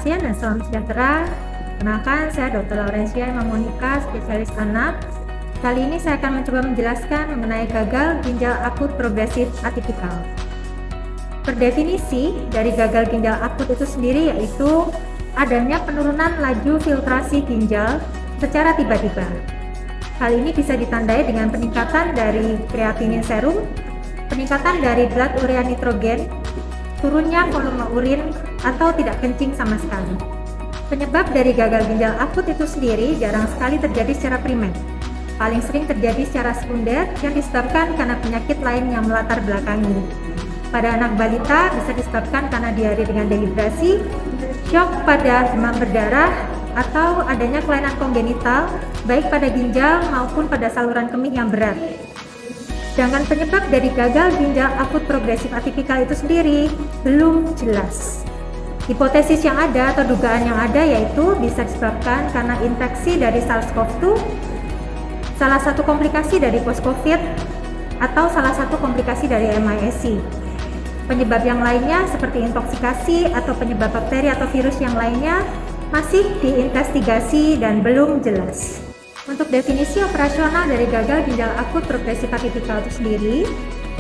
pasien dan salam sejahtera. Kenalkan, saya Dr. Laurencia Monika, spesialis anak. Kali ini saya akan mencoba menjelaskan mengenai gagal ginjal akut progresif atipikal. Per definisi dari gagal ginjal akut itu sendiri yaitu adanya penurunan laju filtrasi ginjal secara tiba-tiba. Hal ini bisa ditandai dengan peningkatan dari kreatinin serum, peningkatan dari blood urea nitrogen, turunnya volume urin, atau tidak kencing sama sekali. Penyebab dari gagal ginjal akut itu sendiri jarang sekali terjadi secara primer. Paling sering terjadi secara sekunder yang disebabkan karena penyakit lain yang melatar belakangi. Pada anak balita bisa disebabkan karena diare dengan dehidrasi, shock pada demam berdarah, atau adanya kelainan kongenital baik pada ginjal maupun pada saluran kemih yang berat. Sedangkan penyebab dari gagal ginjal akut progresif atipikal itu sendiri belum jelas. Hipotesis yang ada atau dugaan yang ada yaitu bisa disebabkan karena infeksi dari SARS-CoV-2, salah satu komplikasi dari post-COVID, atau salah satu komplikasi dari MIS-C. Penyebab yang lainnya seperti intoksikasi atau penyebab bakteri atau virus yang lainnya masih diinvestigasi dan belum jelas. Untuk definisi operasional dari gagal ginjal akut progresif atipikal itu sendiri,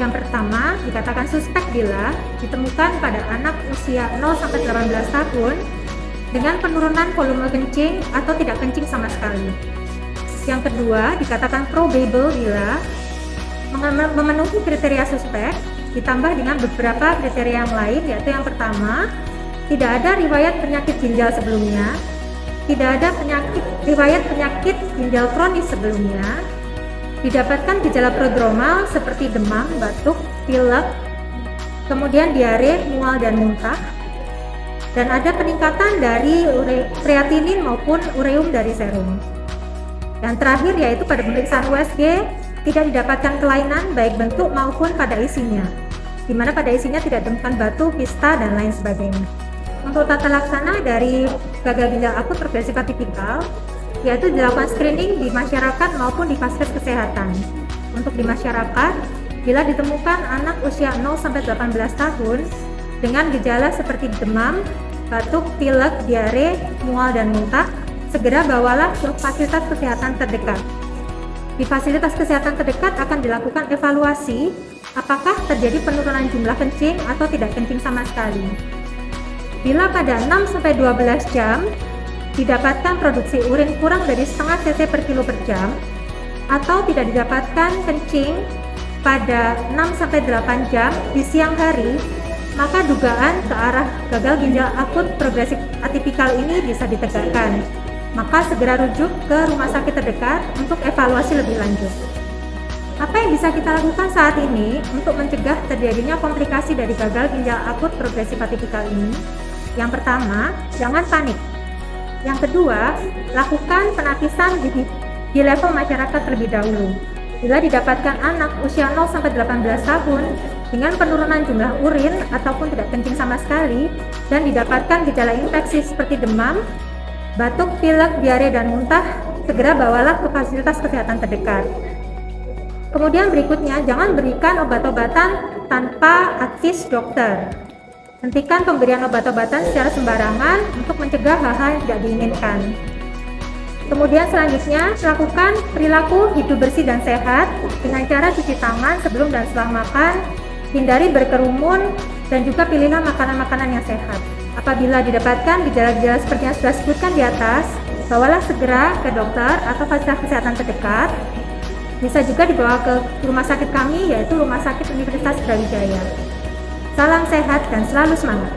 yang pertama dikatakan suspek bila ditemukan pada anak usia 0-18 tahun dengan penurunan volume kencing atau tidak kencing sama sekali. Yang kedua dikatakan probable bila memenuhi kriteria suspek ditambah dengan beberapa kriteria yang lain, yaitu yang pertama tidak ada riwayat penyakit ginjal sebelumnya, tidak ada riwayat penyakit ginjal kronis sebelumnya, didapatkan gejala prodromal seperti demam, batuk, pilek, kemudian diare, mual, dan muntah, dan ada peningkatan dari kreatinin maupun ureum dari serum. Yang terakhir yaitu pada pemeriksaan USG tidak didapatkan kelainan baik bentuk maupun pada isinya, di mana pada isinya tidak ditemukan batu, kista, dan lain sebagainya. Untuk tata laksana dari gagal ginjal akut progresif atipikal yaitu dilakukan screening di masyarakat maupun di vaskes kesehatan. Untuk di masyarakat, bila ditemukan anak usia 0-18 tahun dengan gejala seperti demam, batuk, pilek, diare, mual, dan muntah, segera bawalah ke fasilitas kesehatan terdekat. Di fasilitas kesehatan terdekat akan dilakukan evaluasi apakah terjadi penurunan jumlah kencing atau tidak kencing sama sekali. Bila pada 6-12 jam didapatkan produksi urin kurang dari setengah cc per kilo per jam atau tidak didapatkan kencing pada 6-8 jam di siang hari, maka dugaan ke arah gagal ginjal akut progresif atipikal ini bisa ditegakkan. Maka segera rujuk ke rumah sakit terdekat untuk evaluasi lebih lanjut. Apa yang bisa kita lakukan saat ini untuk mencegah terjadinya komplikasi dari gagal ginjal akut progresif atipikal ini? Yang pertama, jangan panik. Yang kedua, lakukan penapisan di level masyarakat terlebih dahulu. Bila didapatkan anak usia 0-18 tahun dengan penurunan jumlah urin ataupun tidak kencing sama sekali dan didapatkan gejala infeksi seperti demam, batuk, pilek, diare, dan muntah, segera bawalah ke fasilitas kesehatan terdekat. Kemudian berikutnya, jangan berikan obat-obatan tanpa advis dokter. Hentikan pemberian obat-obatan secara sembarangan untuk mencegah hal-hal yang tidak diinginkan. Kemudian selanjutnya, lakukan perilaku hidup bersih dan sehat dengan cara cuci tangan sebelum dan setelah makan, hindari berkerumun, dan juga pilihlah makanan-makanan yang sehat. Apabila didapatkan gejala-gejala seperti yang sudah disebutkan di atas, bawalah segera ke dokter atau fasilitas kesehatan terdekat. Bisa juga dibawa ke rumah sakit kami, yaitu Rumah Sakit Universitas Brawijaya. Salam sehat dan selalu semangat!